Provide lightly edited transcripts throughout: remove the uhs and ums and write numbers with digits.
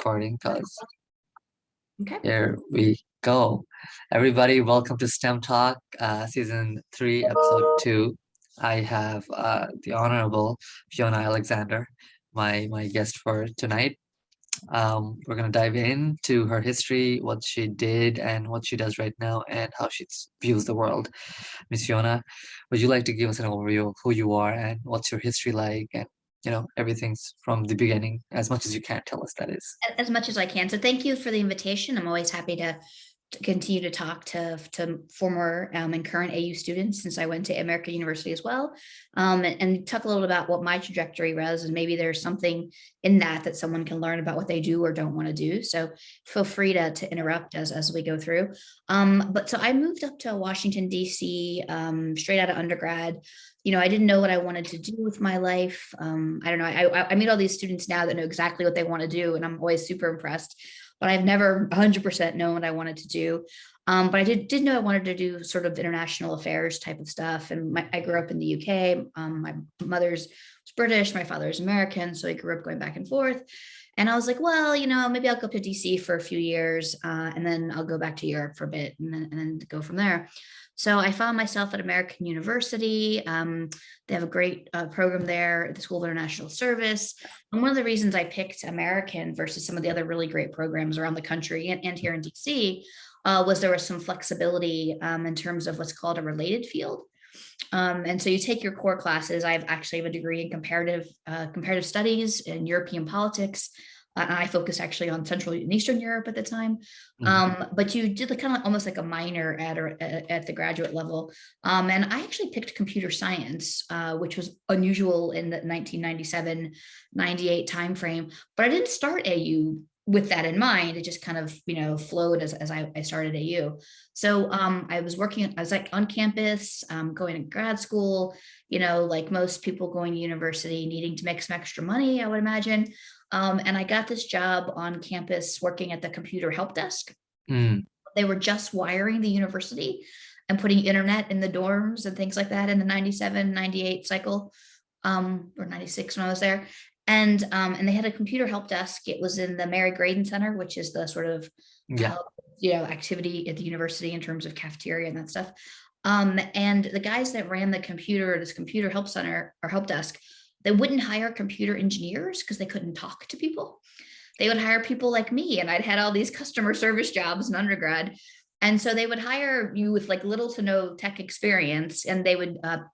recording because Okay. here we go. Everybody, welcome to STEM Talk, Season 3, Episode 2. I have the Honorable Fiona Alexander, my guest for tonight. We're going to dive into her history, what she did, and what she does right now, and how she views the world. Miss Fiona, would you like to give us an overview of who you are and what's your history like, and everything's from the beginning, as much as you can tell us, that is. As much as I can. So thank you for the invitation. I'm always happy to continue to talk to former and current AU students, since I went to American University as well, and talk a little about what my trajectory was, and maybe there's something in that someone can learn about what they do or don't want to do. So feel free to interrupt as we go through. But so I moved up to Washington, D.C. Straight out of undergrad. I didn't know what I wanted to do with my life. I don't know. I meet all these students now that know exactly what they want to do, and I'm always super impressed. But I've never 100% known what I wanted to do. But I did know I wanted to do sort of international affairs type of stuff. And I grew up in the UK. My mother's was British, my father's American, so I grew up going back and forth. And I was like, well, maybe I'll go up to DC for a few years, and then I'll go back to Europe for a bit, and then go from there. So I found myself at American University. They have a great program there at the School of International Service. And one of the reasons I picked American versus some of the other really great programs around the country and here in DC was there was some flexibility in terms of what's called a related field. And so you take your core classes. I actually have a degree in comparative studies in European politics. I focused actually on Central and Eastern Europe at the time. But you did kind of almost like a minor at the graduate level. And I actually picked computer science, which was unusual in the 1997, 98 timeframe. But I didn't start AU with that in mind. It just kind of, flowed as I started AU. So I was like on campus, going to grad school, like most people going to university, needing to make some extra money, I would imagine. And I got this job on campus working at the computer help desk. They were just wiring the university and putting internet in the dorms and things like that in the 97, 98 cycle, or 96 when I was there. And they had a computer help desk. It was in the Mary Graydon Center, which is the sort of activity at the university in terms of cafeteria and that stuff. And the guys that ran this computer help center or help desk, they wouldn't hire computer engineers because they couldn't talk to people. They would hire people like me, and I'd had all these customer service jobs in undergrad. And so they would hire you with like little to no tech experience, and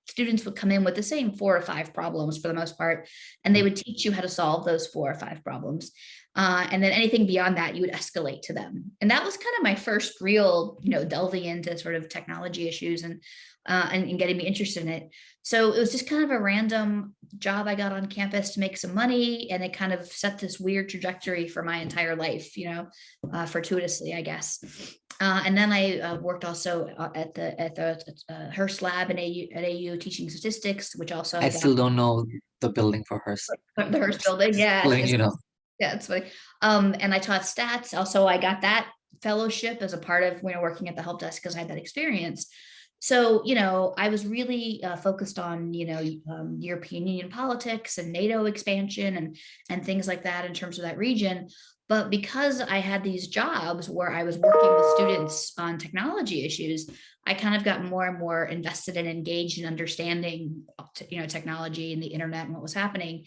students would come in with the same 4 or 5 problems for the most part, and they would teach you how to solve those 4 or 5 problems. And then anything beyond that, you would escalate to them. And that was kind of my first real, delving into sort of technology issues and getting me interested in it. So it was just kind of a random job I got on campus to make some money, and it kind of set this weird trajectory for my entire life, fortuitously, I guess. And then I worked also at the Hearst lab at AU teaching statistics, which also I still don't know the building for Hearst. The Hearst building, yeah. Yeah, it's funny. And I taught stats. Also, I got that fellowship as a part of working at the help desk because I had that experience. So, I was really focused on, European Union politics and NATO expansion and things like that in terms of that region. But because I had these jobs where I was working with students on technology issues, I kind of got more and more invested and engaged in understanding, technology and the internet and what was happening.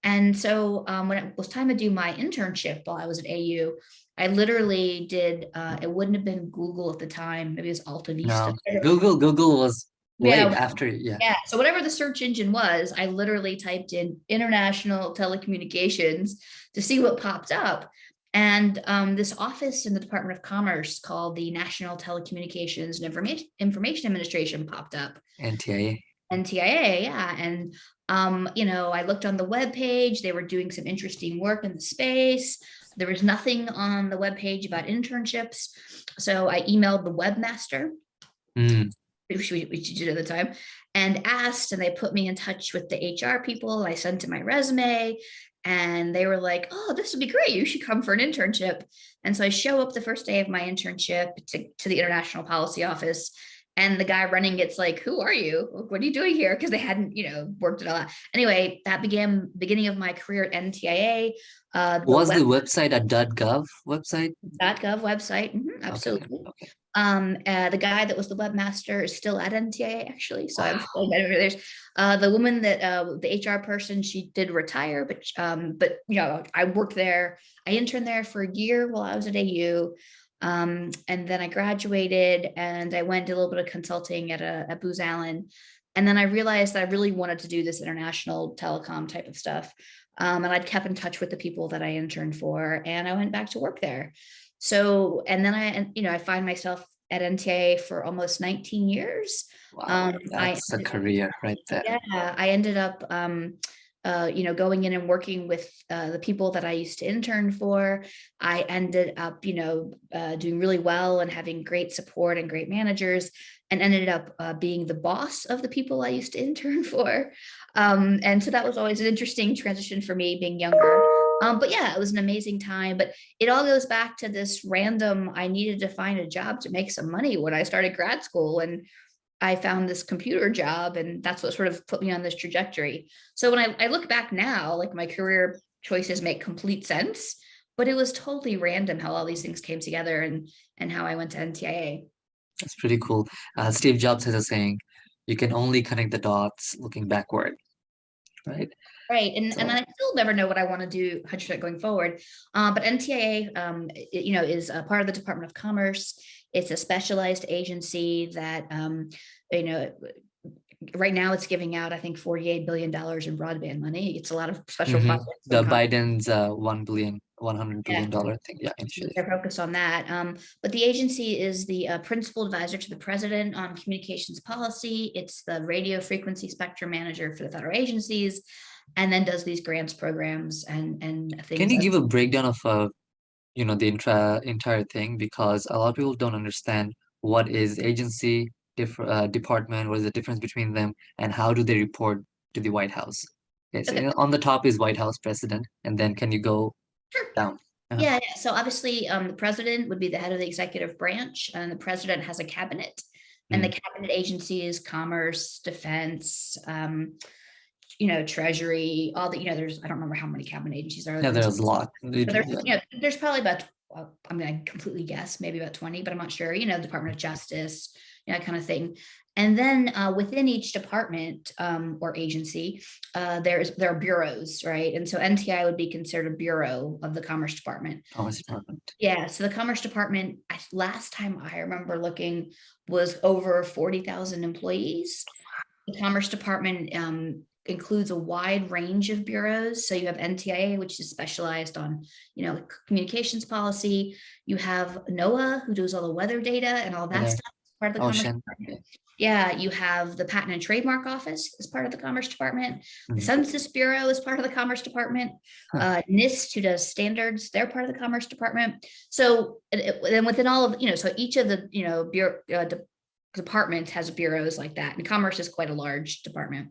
And so when it was time to do my internship while I was at AU, I literally did, it wouldn't have been Google at the time. Maybe it was Alta Vista. No, Google was way after. Yeah. So whatever the search engine was, I literally typed in international telecommunications to see what popped up. And this office in the Department of Commerce called the National Telecommunications and Information Administration popped up. NTIA. NTIA, yeah. And, I looked on the webpage. They were doing some interesting work in the space. There was nothing on the webpage about internships. So I emailed the webmaster, which we did at the time, and asked, and they put me in touch with the HR people. I sent in my resume, and they were like, oh, this would be great. You should come for an internship. And so I show up the first day of my internship to the International Policy Office. And the guy running it's like, who are you? What are you doing here? Because they hadn't, worked it all out. Anyway, that began beginning of my career at NTIA. The Was the website a .gov website? web.gov website. Okay, Absolutely. okay. The guy that was the webmaster is still at NTIA actually. So I've there's the woman that the HR person, she did retire, but I worked there. I interned there for a year while I was at AU. And then I graduated and I went to a little bit of consulting at Booz Allen. And then I realized that I really wanted to do this international telecom type of stuff. And I'd kept in touch with the people that I interned for, and I went back to work there. So, and then I find myself at NTA for almost 19 years. Wow, I that's a career right there. Yeah, I ended up going in and working with the people that I used to intern for. I ended up, doing really well and having great support and great managers, and ended up being the boss of the people I used to intern for. And so that was always an interesting transition for me being younger. But yeah, it was an amazing time. But it all goes back to this random, I needed to find a job to make some money when I started grad school. And I found this computer job, and that's what sort of put me on this trajectory. So when I look back now, like my career choices make complete sense, but it was totally random how all these things came together and how I went to NTIA. That's pretty cool. Steve Jobs has a saying, you can only connect the dots looking backward, right? Right. And So, I still never know what I want to do 100% going forward. But NTIA, is a part of the Department of Commerce. It's a specialized agency that, you know, right now it's giving out, I think, $48 billion in broadband money. It's a lot of special projects the from Congress. Biden's 100 Yeah, billion dollar thing, yeah, initiative. they're focused on that. But the agency is the principal advisor to the president on communications policy. It's the radio frequency spectrum manager for the federal agencies, and then does these grants programs and Can things. you give a breakdown of the entire thing? Because a lot of people don't understand what is agency, department, what is the difference between them, and how do they report to the White House? Okay, so Okay, on the top is White House president, and then can you go sure. down? Uh-huh. Yeah, yeah. So obviously, the president would be the head of the executive branch, and the president has a cabinet, and the Mm. cabinet agencies, commerce, defense, treasury, all the, there's, I don't remember how many cabinet agencies are Yeah, there. there's a lot. But there's, Yeah. there's probably about, well, I mean, I completely guess maybe about 20, but I'm not sure, Department of Justice, kind of thing. And then within each department or agency, there are bureaus, right? And so NTI would be considered a bureau of the Commerce Department. Commerce Department. Yeah, so the Commerce Department, last time I remember looking, was over 40,000 employees. The Commerce Department includes a wide range of bureaus. So you have NTIA, which is specialized on, communications policy. You have NOAA, who does all the weather data and all that Weather, stuff, part of the Commerce ocean. Department. Yeah, you have the Patent and Trademark Office as part of the Commerce Department. The Mhm. Census Bureau is part of the Commerce Department. Huh. NIST, who does standards, they're part of the Commerce Department. So, and within all of, so each of the, bureau, department has bureaus like that, and commerce is quite a large department.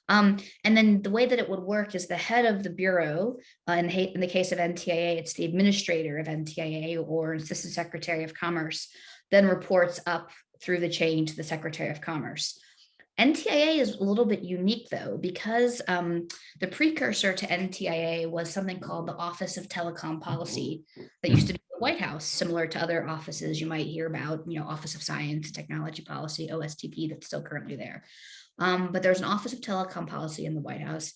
And then the way that it would work is the head of the bureau, in the case of NTIA, it's the administrator of NTIA or assistant secretary of commerce, then reports up through the chain to the secretary of commerce. NTIA is a little bit unique though, because the precursor to NTIA was something called the Office of Telecom Policy that used to be the White House, similar to other offices you might hear about, Office of Science and Technology Policy, OSTP, that's still currently there. But there's an Office of Telecom Policy in the White House.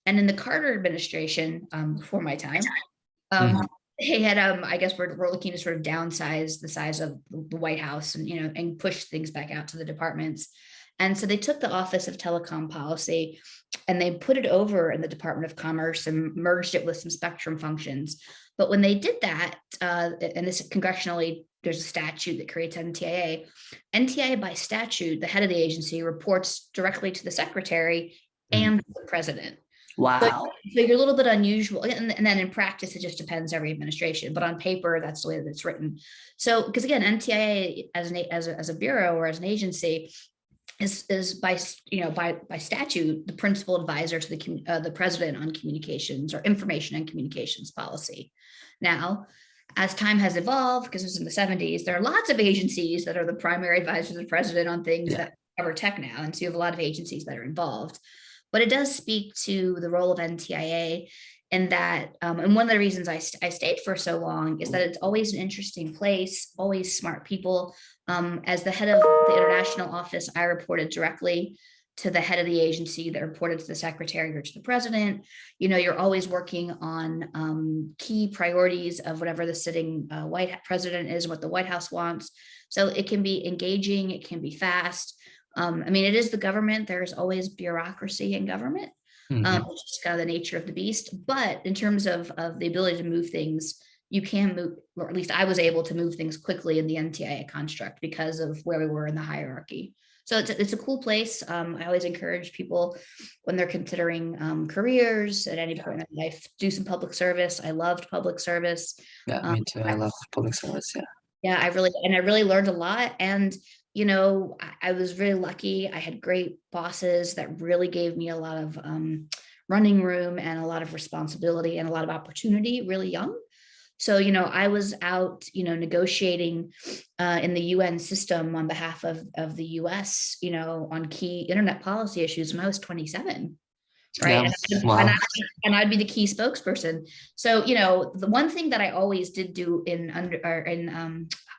And in the Carter administration, before my time, Mhm. they had, I guess we're looking to sort of downsize the size of the White House and, and push things back out to the departments. And so they took the Office of Telecom Policy and they put it over in the Department of Commerce and merged it with some spectrum functions. But when they did that, and this congressionally, there's a statute that creates NTIA. NTIA by statute, the head of the agency reports directly to the secretary Mhm. and the president. So, Wow. so you're a little bit unusual. And then in practice, it just depends every administration. But on paper, that's the way that it's written. So, because again, NTIA as a bureau or as an agency is by statute the principal advisor to the president on communications or information and communications policy. Now, As time has evolved, because it was in the 70s, there are lots of agencies that are the primary advisors of the president on things Yeah. that cover tech now. And so you have a lot of agencies that are involved. But it does speak to the role of NTIA in that, and one of the reasons I stayed for so long is that it's always an interesting place, always smart people. As the head of the international office, I reported directly to the head of the agency that reported to the secretary or to the president. You're always working on key priorities of whatever the sitting white president is, what the White House wants. So it can be engaging, it can be fast. It is the government. There's always bureaucracy in government. Hmm. It's just kind of the nature of the beast. But in terms of the ability to move things, you can move, or at least I was able to move things quickly in the NTIA construct because of where we were in the hierarchy. So it's a cool place. I always encourage people when they're considering careers at any point in life, do some public service. I loved public service. Yeah, Um, me too. I love public service. Yeah. yeah, I really learned a lot. And, I was really lucky. I had great bosses that really gave me a lot of running room and a lot of responsibility and a lot of opportunity really young. So, I was out, negotiating in the UN system on behalf of the US, on key internet policy issues when I was 27. Right. Yeah. And, Wow. I, and I'd be the key spokesperson. So, the one thing that I always did do in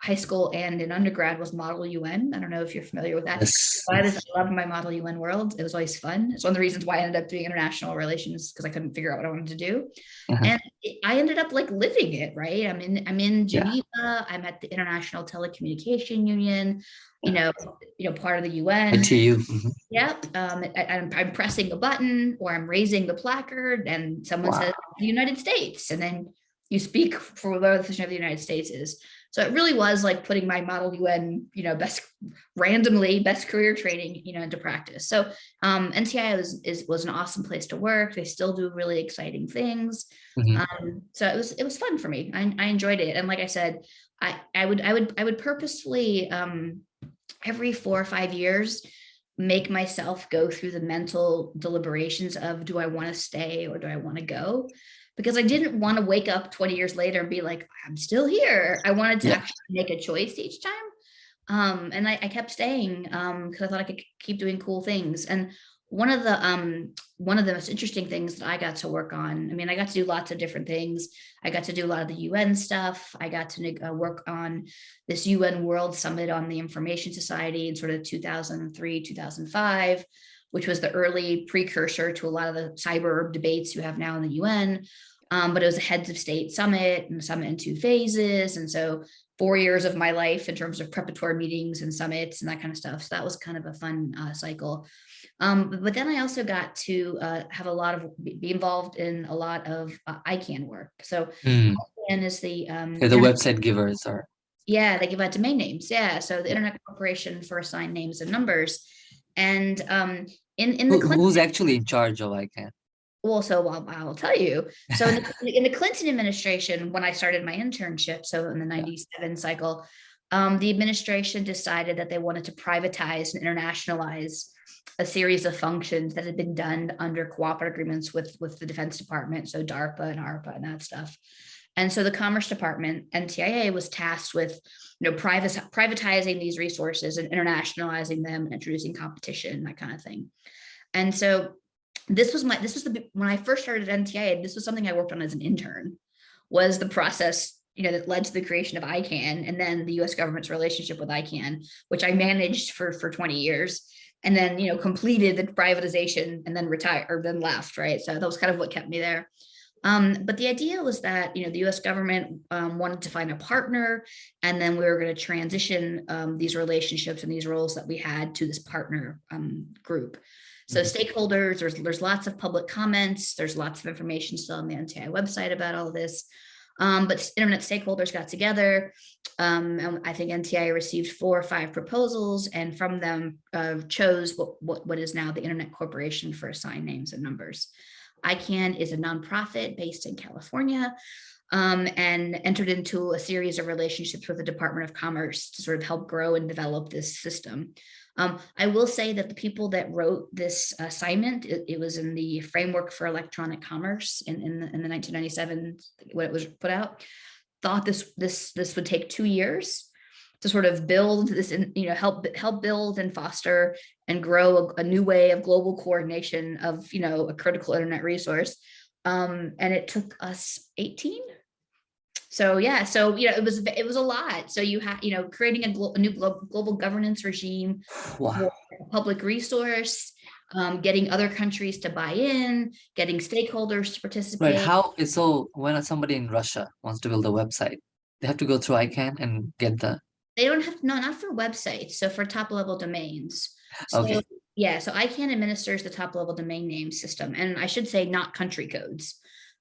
high school and in undergrad was model UN. I don't know if you're familiar with that. Yes. But Yes. I loved my model UN world. It was always fun. It's one of the reasons why I ended up doing international relations, because I couldn't figure out what I wanted to do. Uh-huh. And I ended up like living it, right? I'm in Yeah. Geneva. I'm at the International Telecommunication Union, you Yeah. know, part of the UN. ITU. Hmm. Yep. I'm pressing a button or I'm raising the placard and someone Wow. says the United States. And then you speak for whatever the position of the United States is. So it really was like putting my model UN, best career training, into practice. So NTI was an awesome place to work. They still do really exciting things. Hmm. So it was fun for me. I enjoyed it. And like I said, I would purposefully every 4 or 5 years make myself go through the mental deliberations of, do I want to stay or do I want to go? Because I didn't want to wake up 20 years later and be like, I'm still here. I wanted to Yeah. actually make a choice each time. And I kept staying because I thought I could keep doing cool things. And one of the most interesting things that I got to work on, I got to do lots of different things. I got to do a lot of the UN stuff. I got to work on this UN World Summit on the Information Society in sort of 2003, 2005, which was the early precursor to a lot of the cyber debates you have now in the UN. But it was a heads of state summit and a summit in 2 phases. And so 4 years of my life in terms of preparatory meetings and summits and that kind of stuff. So that was kind of a fun cycle. But then I also got to have be involved in a lot of ICANN work. So Mm. ICANN is the Yeah, the website givers are. yeah, they give out domain names. Yeah, so the Yeah. Internet Corporation for Assigned Names and Numbers, and in the Who's actually in charge of ICANN? well, so I'll tell you. So in the Clinton administration, when I started my internship, so in the Yeah. 97 cycle, the administration decided that they wanted to privatize and internationalize a series of functions that had been done under cooperative agreements with the Defense Department, so DARPA and ARPA and that stuff. And so the Commerce Department, NTIA, was tasked with privatizing these resources and internationalizing them and introducing competition, that kind of thing. And so when I first started at NTIA, this was something I worked on as an intern, was the process that led to the creation of ICANN and then the US government's relationship with ICANN, which I managed for 20 years and then completed the privatization and then retired or then left, right? So that was kind of what kept me there. But the idea was that the U.S. government wanted to find a partner, and then we were going to transition these relationships and these roles that we had to this partner group. So Mhm. stakeholders, there's lots of public comments, there's lots of information still on the NTI website about all of this. But internet stakeholders got together. And I think NTI received 4 or 5 proposals, and from them chose what is now the Internet Corporation for Assigned Names and Numbers. ICANN is a nonprofit based in California, and entered into a series of relationships with the Department of Commerce to sort of help grow and develop this system. I will say that the people that wrote this assignment, it was in the Framework for Electronic Commerce in the 1997 when it was put out. thought this would take 2 years to sort of build this, and help build and foster and grow a new way of global coordination of a critical internet resource. And it took us 18. So yeah, so it was a lot. So you have creating a new global governance regime Wow. for a public resource, getting other countries to buy in, getting stakeholders to Right. participate. How is so when somebody in Russia wants to build a website, they have to go through ICANN and get the They don't have, no, not for websites. So for top level domains. So okay. yeah, so ICANN administers the top level domain name system, and I should say not country codes.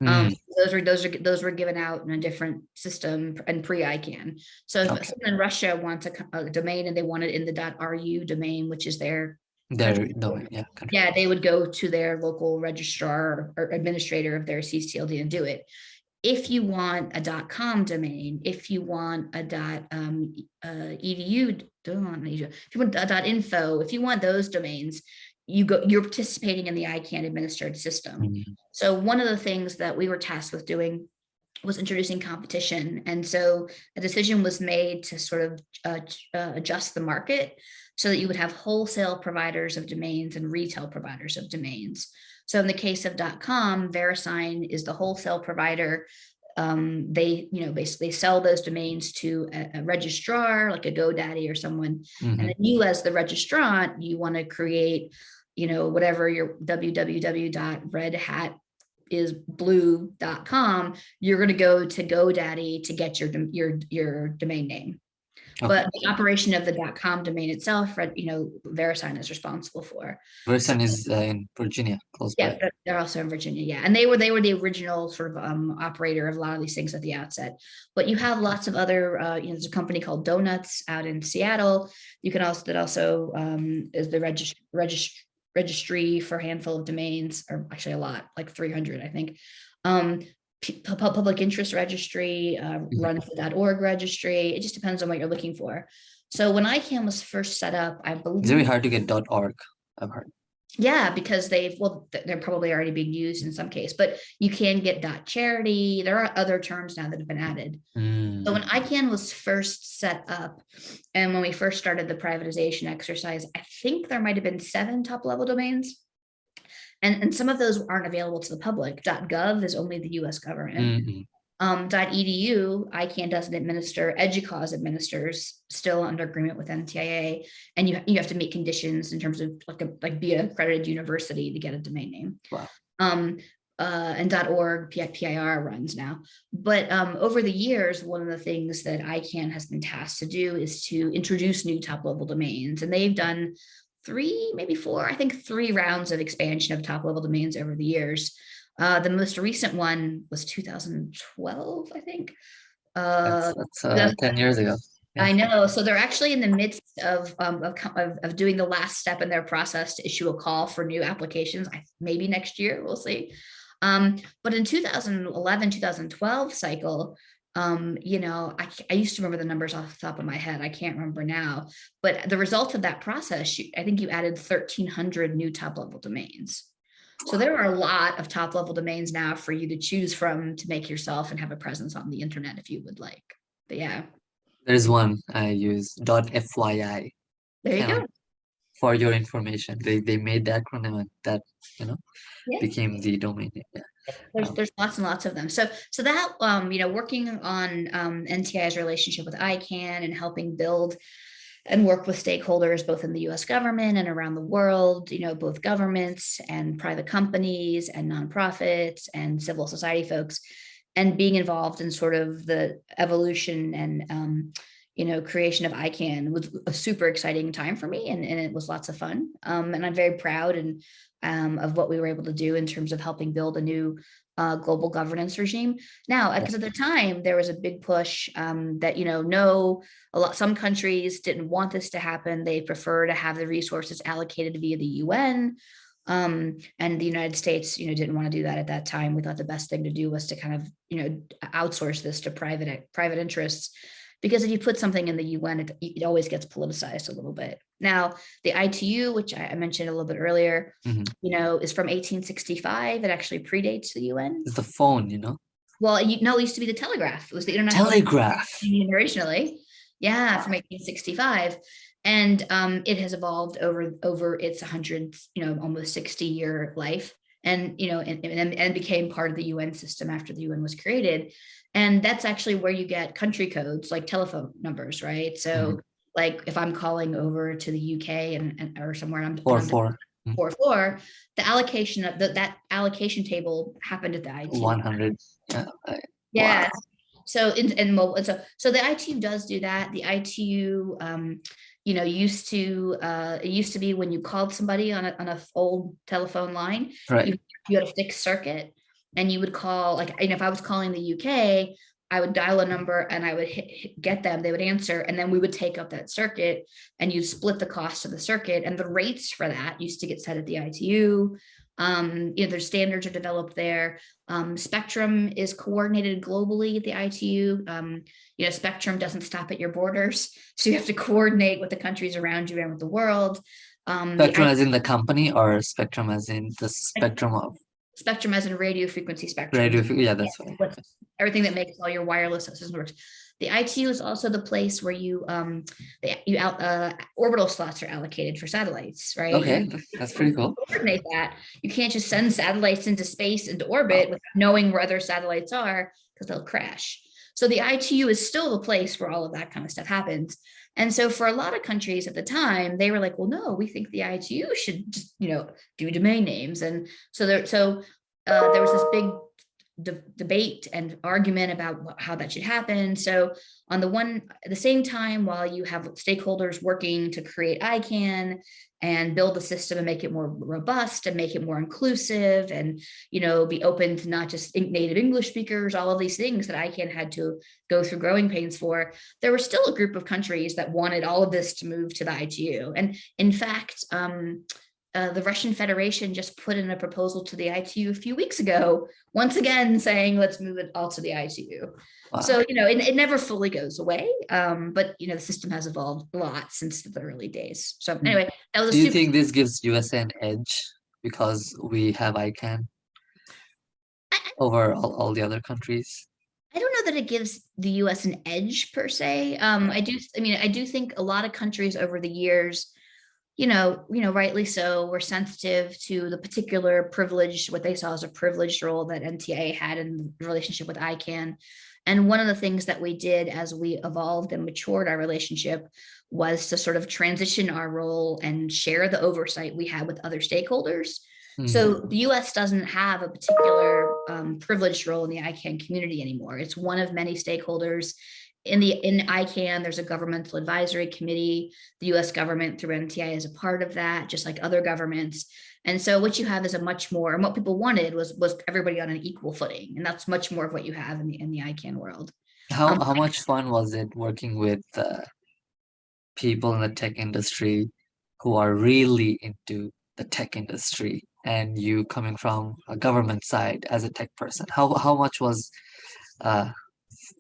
Um, Mm, those were given out in a different system and pre-ICANN. So if okay. someone in Russia wants a domain and they want it in the .ru domain, which is their country, Their domain, yeah, country. yeah, they would go to their local registrar or administrator of their CCLD and do it. If you want a .com domain, if you want a .edu, if you want a .info, if you want those domains, you're participating in the ICANN administered system. Mm, So one of the things that we were tasked with doing was introducing competition. And so a decision was made to sort of adjust the market so that you would have wholesale providers of domains and retail providers of domains. So in the case of .com, VeriSign is the wholesale provider. They, basically sell those domains to a registrar like a GoDaddy or someone. And mhm. then you, as the registrant, you want to create, whatever your www.redhat is blue.com, you're going to go to GoDaddy to get your domain name. Okay. But the operation of the .com domain itself, VeriSign is responsible for. So Verson is in Virginia, close by. yeah, they're also in Virginia. Yeah, and they were the original sort of operator of a lot of these things at the outset. But you have lots of other. There's a company called Donuts out in Seattle. You can also is the registry for a handful of domains, or actually a lot, like 300, I think. Public interest registry Mhm. runs the .org registry. It just depends on what you're looking for. So when ICANN was first set up, I It's very believe, hard to get .org, I've heard. yeah, because they're probably already being used in some case, but you can get .charity. There are other terms now that have been added. So Mm, when ICANN was first set up, and when we first started the privatization exercise, I think there might have been 7 top level domains. And some of those aren't available to the public. .gov is only the US government. mm, .edu, ICANN doesn't administer, EDUCAUSE administers, still under agreement with NTIA, and you have to meet conditions in terms of like be an accredited university to get a domain name. wow. Um, and .org, PIR runs now. But over the years, one of the things that ICANN has been tasked to do is to introduce new top level domains, and they've done 3, maybe 4, I think 3 rounds of expansion of top level domains over the years. The most recent one was 2012, I think. Uh, That's 10 years ago. Yeah. I know. So they're actually in the midst of doing the last step in their process to issue a call for new applications. Maybe next year, we'll see. But in 2011, 2012 cycle, I used to remember the numbers off the top of my head. I can't remember now. But the result of that process, I think you added 1,300 new top level domains. So there are a lot of top level domains now for you to choose from to make yourself and have a presence on the internet if you would like. But yeah, There's one I use .fyi, there you kind of go. like for your information. They made the acronym and that, you know, Yeah. became the domain name. Yeah. There's lots and lots of them. So that working on NTI's relationship with ICANN and helping build and work with stakeholders both in the US government and around the world, both governments and private companies and nonprofits and civil society folks, and being involved in sort of the evolution and creation of ICANN was a super exciting time for me, and it was lots of fun. And I'm very proud of what we were able to do in terms of helping build a new global governance regime. Now, Yeah. because at the time there was a big push that some countries didn't want this to happen. They prefer to have the resources allocated via the UN. And the United States, didn't want to do that at that time. We thought the best thing to do was to kind of, outsource this to private interests, because if you put something in the UN, it always gets politicized a little bit. Now, the ITU, which I mentioned a little bit earlier, Mhm. is from 1865. It actually predates the UN. It's the phone, you know. Well, no, it used to be the telegraph. It was the International Telegraph. Union originally. Yeah, from Wow. 1865. And it has evolved over its 100, almost 60-year life. And, and became part of the UN system after the UN was created. And that's actually where you get country codes like telephone numbers, right? Mhm. So like if I'm calling over to the UK and or somewhere and Four I'm four. Mhm. 4 the allocation of that allocation table happened at the ITU. 100. Yeah. Yeah. Wow. So in mobile, and so the ITU does do that. The ITU, it used to be when you called somebody on a old telephone line, Right. you had a fixed circuit, and you would call like, if I was calling the UK, I would dial a number and I would get them. They would answer, and then we would take up that circuit, and you split the cost of the circuit, and the rates for that used to get set at the ITU. Their standards are developed there. Spectrum is coordinated globally at the ITU. Spectrum doesn't stop at your borders, so you have to coordinate with the countries around you and with the world. The Spectrum as in the company or spectrum as in the spectrum of spectrum as in radio frequency spectrum. radio? Yeah, Yeah, that's funny. what's everything that makes all your wireless systems work. The ITU is also the place where orbital slots are allocated for satellites, right? Okay, that's pretty cool. Coordinate that. You can't just send satellites into space, into orbit, Wow. without knowing where other satellites are, because they'll crash. So the ITU is still the place where all of that kind of stuff happens. And so for a lot of countries at the time, they were like, well, no, we think the ITU should just, do domain names. And there was this big debate and argument about how that should happen. So at the same time, while you have stakeholders working to create ICANN and build the system and make it more robust and make it more inclusive and, be open to not just native English speakers, all of these things that ICANN had to go through growing pains for, there was still a group of countries that wanted all of this to move to the ITU. And in fact, the Russian Federation just put in a proposal to the ITU a few weeks ago, once again saying, let's move it all to the ITU. Wow. So, it never fully goes away, but, the system has evolved a lot since the early days. So Mm. anyway, that was a Do you super, think this gives USA an edge because we have ICANN I, over all the other countries? I don't know that it gives the US an edge per se. I do think a lot of countries over the years, rightly so, were sensitive to the particular privilege, what they saw as a privileged role that NTIA had in the relationship with ICANN. And one of the things that we did as we evolved and matured our relationship was to sort of transition our role and share the oversight we had with other stakeholders. Hmm. So the US doesn't have a particular privileged role in the ICANN community anymore. It's one of many stakeholders in ICANN. There's a governmental advisory committee. The US government through NTI is a part of that, just like other governments. And so what you have is and what people wanted was everybody on an equal footing. And that's much more of what you have in the ICANN world. How Um, how much fun was it working with people in the tech industry who are really into the tech industry and you coming from a government side as a tech person? How much was uh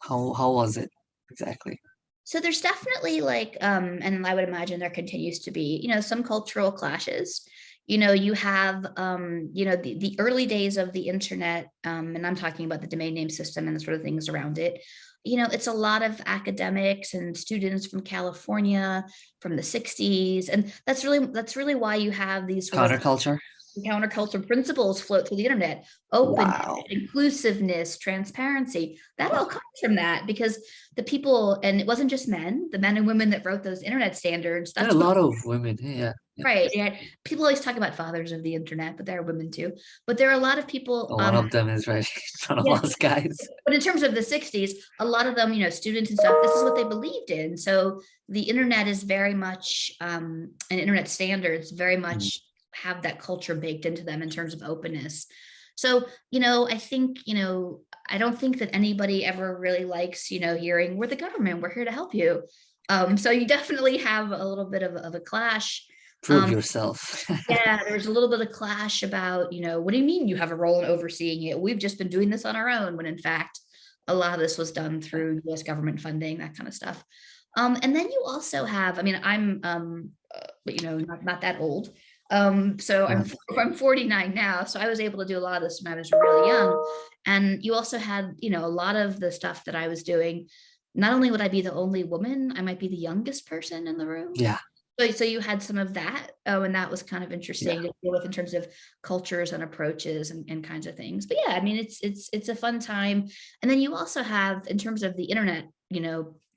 how was it exactly? So there's definitely and I would imagine there continues to be, some cultural clashes. You have, the early days of the internet, and I'm talking about the domain name system and the sort of things around it. It's a lot of academics and students from California from the 60s. And that's really why you have these sort of Counterculture? counterculture principles float through the internet: openness, Wow. inclusiveness, transparency. That all Wow. comes from that, because the people, and it wasn't just the men and women that wrote those internet standards. There are a That's what. lot of women. Yeah. Yeah. Right. Yeah. People always talk about fathers of the internet, but there are women too. But there are a lot of people, One of them is right in front of yeah, us guys. but in terms of the 60s, a lot of them, students and stuff, this is what they believed in. So the internet is very much, and internet standards very Mm. much have that culture baked into them in terms of openness. So, I think, I don't think that anybody ever really likes, hearing, we're the government, we're here to help you. So you definitely have a little bit of a clash. Prove Um, yourself. yeah, there's a little bit of clash about, what do you mean you have a role in overseeing it? We've just been doing this on our own, when in fact, a lot of this was done through US government funding, that kind of stuff. And then you also have, I mean, I'm, not that old. So Yeah. I'm 49 now, so I was able to do a lot of this when I was really young. And you also had, a lot of the stuff that I was doing. Not only would I be the only woman, I might be the youngest person in the room. Yeah. So you had some of that. Oh, and that was kind of Yeah. interesting to deal with in terms of cultures and approaches and kinds of things. But yeah, I mean, it's a fun time. And then you also have, in terms of the internet,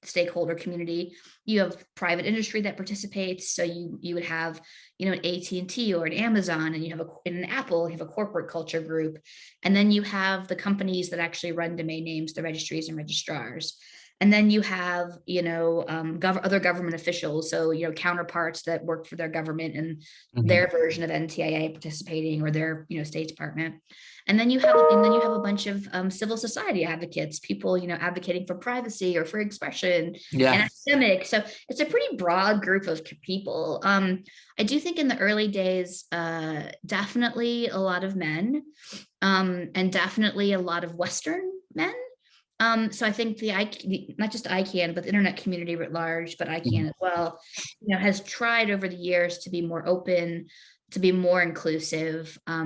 stakeholder community, you have private industry that participates. So you would have, an AT&T or an Amazon, and you have in an Apple, you have a corporate culture group. And then you have the companies that actually run domain names, the registries and registrars. And then you have, other government officials, so, counterparts that work for their government and Hmm. their version of NTIA participating, or their, State Department. And then you have a bunch of civil society advocates, people, advocating for privacy or for expression Yeah. and academics. So it's a pretty broad group of people. I do think in the early days, definitely a lot of men, and definitely a lot of Western men. So I think not just ICANN, but the internet community writ large, but Mhm. ICANN as well, has tried over the years to be more open, to be more inclusive. A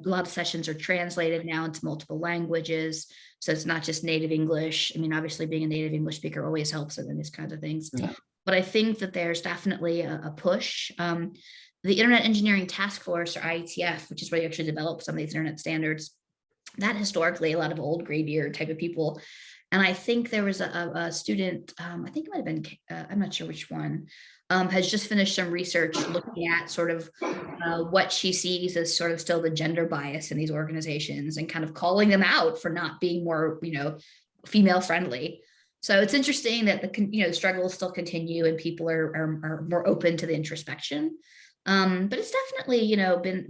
lot of sessions are translated now into multiple languages. So it's not just native English. I mean, obviously being a native English speaker always helps in these kinds of things. Yeah. But I think that there's definitely a push. The Internet Engineering Task Force, or IETF, which is where you actually develop some of these internet standards, that historically a lot of old graybeard type of people. And I think there was a student, I think it might have been, I'm not sure which one, has just finished some research looking at sort of what she sees as sort of still the gender bias in these organizations, and kind of calling them out for not being more, female friendly. So it's interesting that the struggles still continue, and people are more open to the introspection. But it's definitely,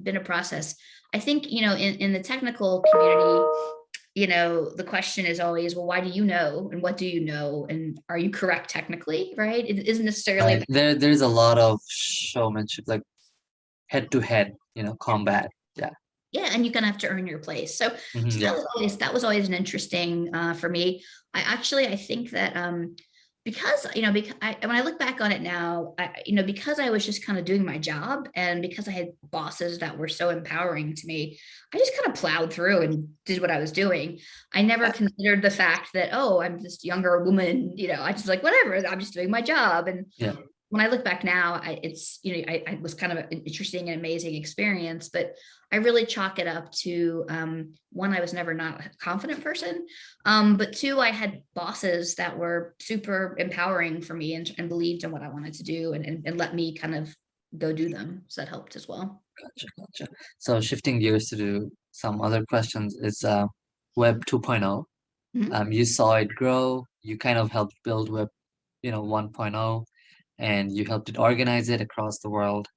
been a process. I think, in the technical community, the question is always, well, why do you know? And what do you know? And are you correct technically? Right. It isn't necessarily Right. There's a lot of showmanship, like head to head, combat. Yeah. yeah, and you're gonna have to earn your place. So, Hmm. so Yeah. that was always an interesting for me. I think that because when I look back on it now, because I was just kind of doing my job, and because I had bosses that were so empowering to me, I just kind of plowed through and did what I was doing. I never Yeah. considered the fact that, oh, I'm this younger woman, I just like whatever, I'm just doing my job. And Yeah. when I look back now, I was kind of an interesting and amazing experience, but I really chalk it up to one, I was never not a confident person, but two, I had bosses that were super empowering for me, and believed in what I wanted to do, and let me kind of go do them. So that helped as well. Gotcha. Gotcha. So shifting gears to do some other questions is Web 2.0. Mhm. You saw it grow. You kind of helped build Web, 1.0, and you helped it organize it across the world,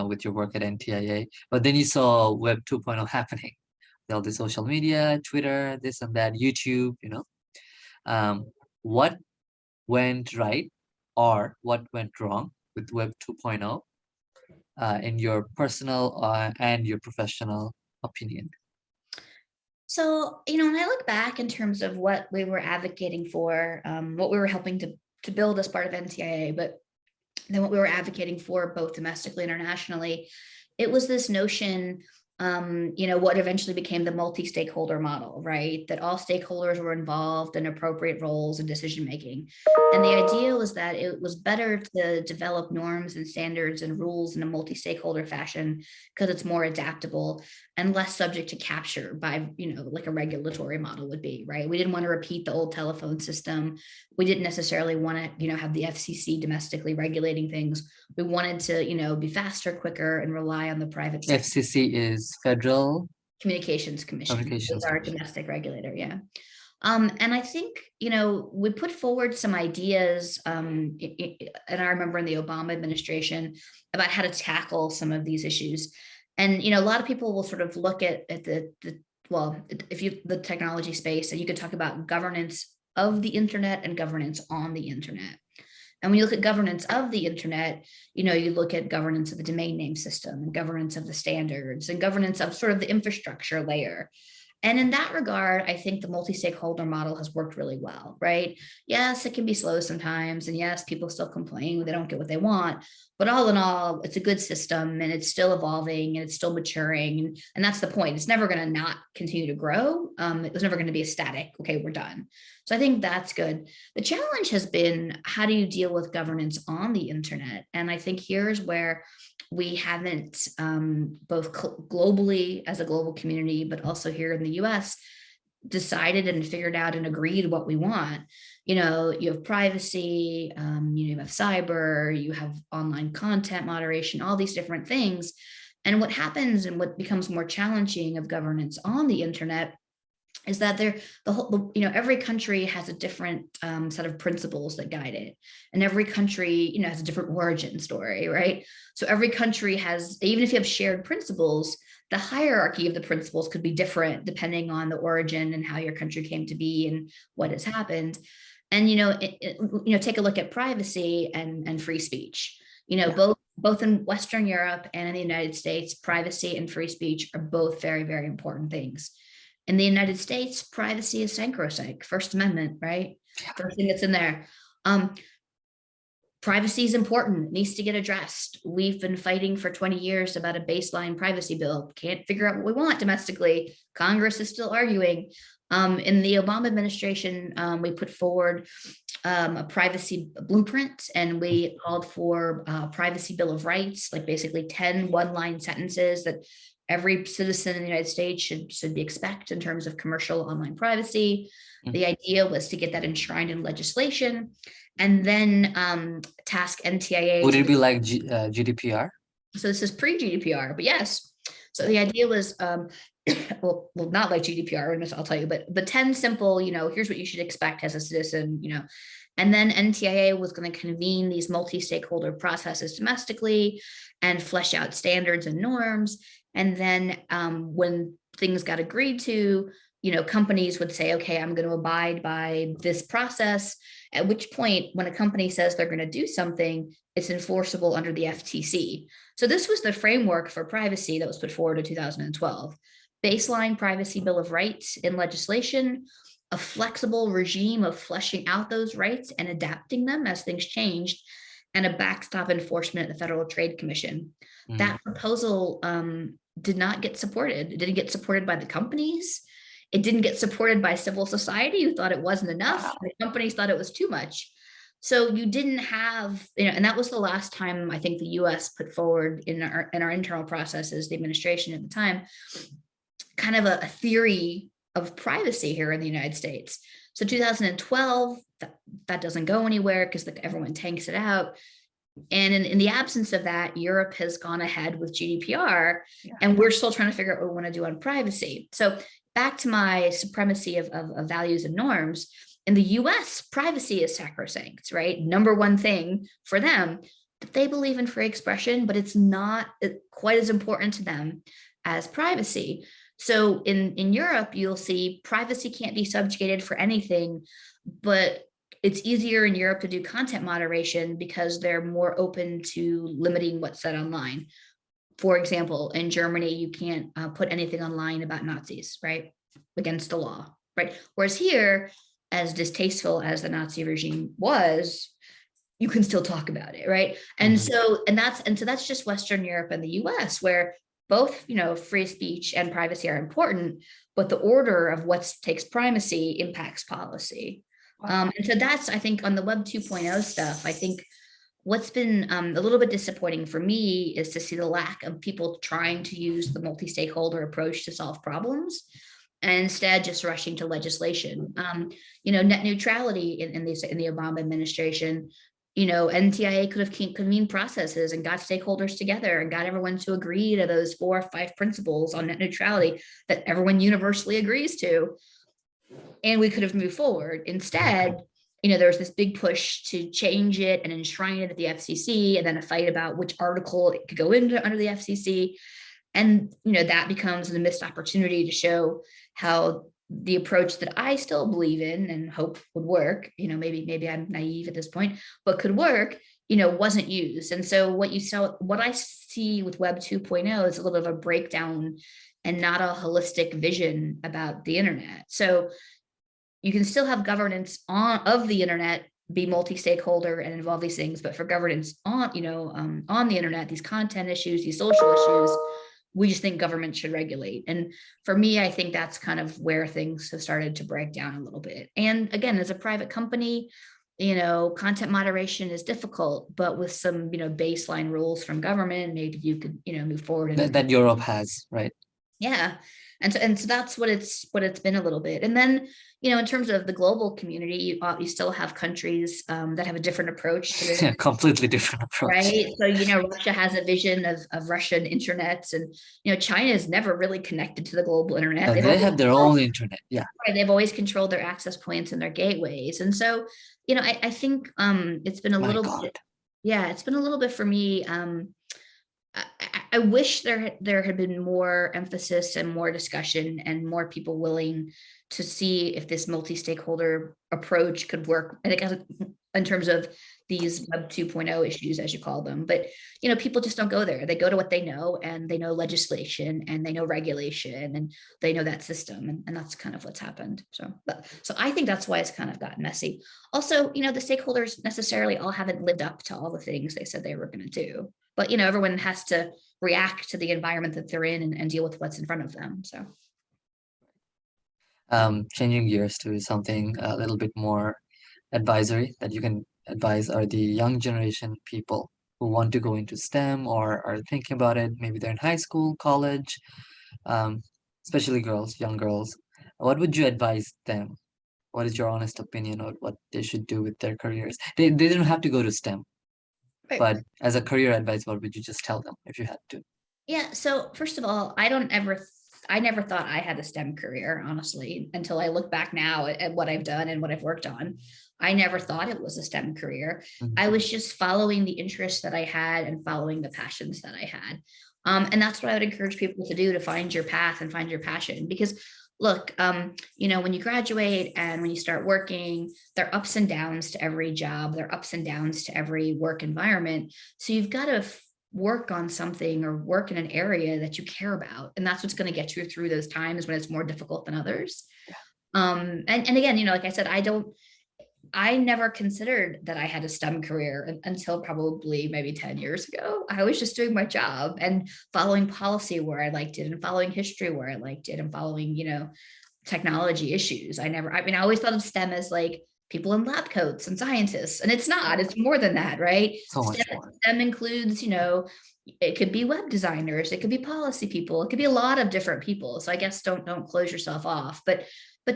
with your work at NTIA. But then you saw Web 2.0 happening. All the social media, Twitter, this and that, YouTube. Um, what went right or what went wrong with Web 2.0 in your personal and your professional opinion? So, when I look back in terms of what we were advocating for, what we were helping to build as part of NTIA, but then what we were advocating for both domestically and internationally, it was this notion, what eventually became the multi-stakeholder model, right? That all stakeholders were involved in appropriate roles and decision making. And the idea was that it was better to develop norms and standards and rules in a multi-stakeholder fashion, because it's more adaptable and less subject to capture by, like a regulatory model would be, right? We didn't want to repeat the old telephone system. We didn't necessarily want to, have the FCC domestically regulating things. We wanted to, be faster, quicker, and rely on the private sector. FCC is Federal Communications Commission is Communications our Commission. domestic regulator. Yeah. And I think, we put forward some ideas, and I remember in the Obama administration, about how to tackle some of these issues. And, a lot of people will sort of look at well, if you, the technology space, and you could talk about governance of the internet and governance on the internet. And when you look at governance of the internet, you look at governance of the domain name system, and governance of the standards, and governance of sort of the infrastructure layer. And in that regard, I think the multi-stakeholder model has worked really well, right? Yes, it can be slow sometimes. And yes, people still complain when they don't get what they want. But all in all, it's a good system and it's still evolving and it's still maturing. And that's the point. It's never going to not continue to grow. It was never going to be a static, okay, we're done. So I think that's good. The challenge has been, how do you deal with governance on the internet? And I think here's where we haven't, both globally as a global community, but also here in the US, decided and figured out and agreed what we want. You know, you have privacy, you have cyber, you have online content moderation, all these different things. And what happens and what becomes more challenging of governance on the internet is that every country has a different set of principles that guide it, and every country has a different origin story, right? So every country has, even if you have shared principles, the hierarchy of the principles could be different depending on the origin and how your country came to be and what has happened. And take a look at privacy and free speech. Yeah. Both in Western Europe and in the United States, privacy and free speech are both very, very important things. In the United States, privacy is sacrosanct, First Amendment, right? First thing that's in there. Privacy is important, it needs to get addressed. We've been fighting for 20 years about a baseline privacy bill. Can't figure out what we want domestically. Congress is still arguing. In the Obama administration, we put forward a privacy blueprint, and we called for a privacy bill of rights, like basically 10 one-line sentences that every citizen in the United States should be expect in terms of commercial online privacy. Mhm. The idea was to get that enshrined in legislation, and then task NTIA. Would it be like GDPR? So this is pre-GDPR, but yes. So the idea was, well, not like GDPR, and I'll tell you, but 10 simple, here's what you should expect as a citizen, and then NTIA was going to convene these multi-stakeholder processes domestically and flesh out standards and norms. And then when things got agreed to, companies would say, okay, I'm going to abide by this process. At which point, when a company says they're going to do something, it's enforceable under the FTC. So this was the framework for privacy that was put forward in 2012. Baseline privacy bill of rights in legislation, a flexible regime of fleshing out those rights and adapting them as things changed, and a backstop enforcement at the Federal Trade Commission. That proposal did not get supported. It didn't get supported by the companies. It didn't get supported by civil society, who thought it wasn't enough. Wow. The companies thought it was too much. So you didn't have, and that was the last time I think the US put forward in our internal processes, the administration at the time, kind of a theory of privacy here in the United States. So 2012, that doesn't go anywhere because everyone tanks it out. And in the absence of that, Europe has gone ahead with GDPR, and we're still trying to figure out what we want to do on privacy. So back to my supremacy of values and norms, in the US, privacy is sacrosanct, right? Number one thing for them. They believe in free expression, but it's not quite as important to them as privacy. So in Europe, you'll see privacy can't be subjugated for anything, but it's easier in Europe to do content moderation because they're more open to limiting what's said online. For example, in Germany, you can't put anything online about Nazis, right? Against the law, right? Whereas here, as distasteful as the Nazi regime was, you can still talk about it, right? And so that's just Western Europe and the US, where both, free speech and privacy are important, but the order of what takes primacy impacts policy. And so that's, I think, on the Web 2.0 stuff, I think what's been a little bit disappointing for me is to see the lack of people trying to use the multi-stakeholder approach to solve problems, and instead just rushing to legislation. Net neutrality in the Obama administration, NTIA could have convened processes and got stakeholders together and got everyone to agree to those 4 or 5 principles on net neutrality that everyone universally agrees to. And we could have moved forward. Instead, there was this big push to change it and enshrine it at the FCC, and then a fight about which article it could go into under the FCC. And, that becomes a missed opportunity to show how the approach that I still believe in and hope would work, maybe I'm naive at this point, but could work, wasn't used. And so what I see with Web 2.0 is a little bit of a breakdown and not a holistic vision about the internet. So you can still have governance of the internet, be multi-stakeholder and involve these things, but for governance on the internet, these content issues, these social issues, we just think government should regulate. And for me, I think that's kind of where things have started to break down a little bit. And again, as a private company, content moderation is difficult, but with some, baseline rules from government, maybe you could, move forward. That Europe has, right? Yeah. And so that's what it's been a little bit. And then, in terms of the global community, you still have countries that have a different approach to this. Yeah, completely different approach. Right. So, Russia has a vision of Russian internets, and, China is never really connected to the global internet. They have their own internet. Yeah. They've always controlled their access points and their gateways. And so, I think it's been a My little God. bit, yeah, it's been a little bit for me. I wish there had been more emphasis and more discussion and more people willing to see if this multi-stakeholder approach could work, and again, in terms of these Web 2.0 issues, as you call them. But people just don't go there. They go to what they know, and they know legislation, and they know regulation, and they know that system, and that's kind of what's happened. So I think that's why it's kind of gotten messy. Also, the stakeholders necessarily all haven't lived up to all the things they said they were going to do. But everyone has to react to the environment that they're in, and deal with what's in front of them. So Changing gears to something a little bit more advisory that you can advise are the young generation people who want to go into STEM or are thinking about it. Maybe they're in high school, college, um, especially girls, young girls. What would you advise them? What is your honest opinion on what they should do with their careers? They don't have to go to STEM, right. but as a career advice, what would you just tell them if you had to? Yeah. So first of all, I never thought I had a STEM career, honestly, until I look back now at what I've done and what I've worked on. I never thought it was a STEM career. Mhm. I was just following the interests that I had and following the passions that I had. And that's what I would encourage people to do, to find your path and find your passion. Because look, when you graduate and when you start working, there are ups and downs to every job. There are ups and downs to every work environment. So you've got to work on something or work in an area that you care about, and that's what's going to get you through those times when it's more difficult than others. And again, like I said, I never considered that I had a STEM career until probably maybe 10 years ago. I was just doing my job and following policy where I liked it, and following history where I liked it, and following technology issues. I always thought of STEM as like people in lab coats and scientists, and it's not. It's more than that, right? So much more. STEM includes, it could be web designers, it could be policy people, it could be a lot of different people. So I guess don't close yourself off, but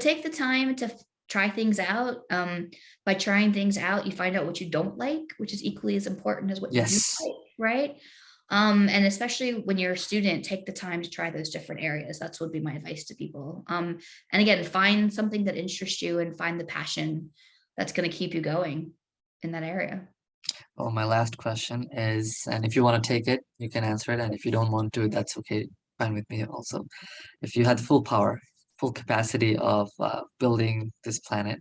take the time to try things out. By trying things out, you find out what you don't like, which is equally as important as what you do Yes. like, right? And especially when you're a student, take the time to try those different areas. That's would be my advice to people. And again, find something that interests you and find the passion that's going to keep you going in that area. Oh, my last question is, and if you want to take it, you can answer it. And if you don't want to, that's okay. Fine with me also. If you had full power, full capacity of building this planet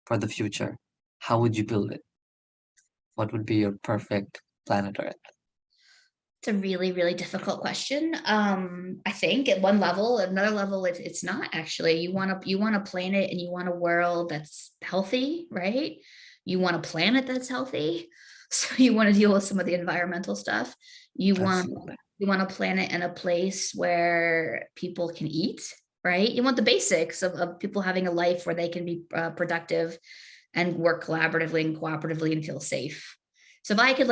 for the future, how would you build it? What would be your perfect planet Earth? It's a really, really difficult question. I think at one level, at another level, it's not actually. You want a planet and you want a world that's healthy, right? You want a planet that's healthy. So you want to deal with some of the environmental stuff. You want Absolutely. you want a planet and a place where people can eat, right? You want the basics of people having a life where they can be productive and work collaboratively and cooperatively and feel safe. So if I could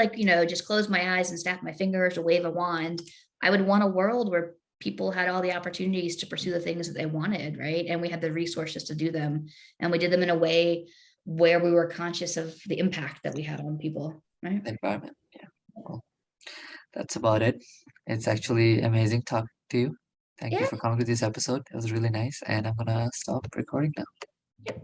just close my eyes and snap my fingers or wave a wand, I would want a world where people had all the opportunities to pursue the things that they wanted, right? And we had the resources to do them. And we did them in a way where we were conscious of the impact that we had on people, right? The environment. Yeah. Well, that's about it. It's actually amazing talking to you. Thank you Yeah. for coming to this episode. It was really nice. And I'm gonna stop recording now.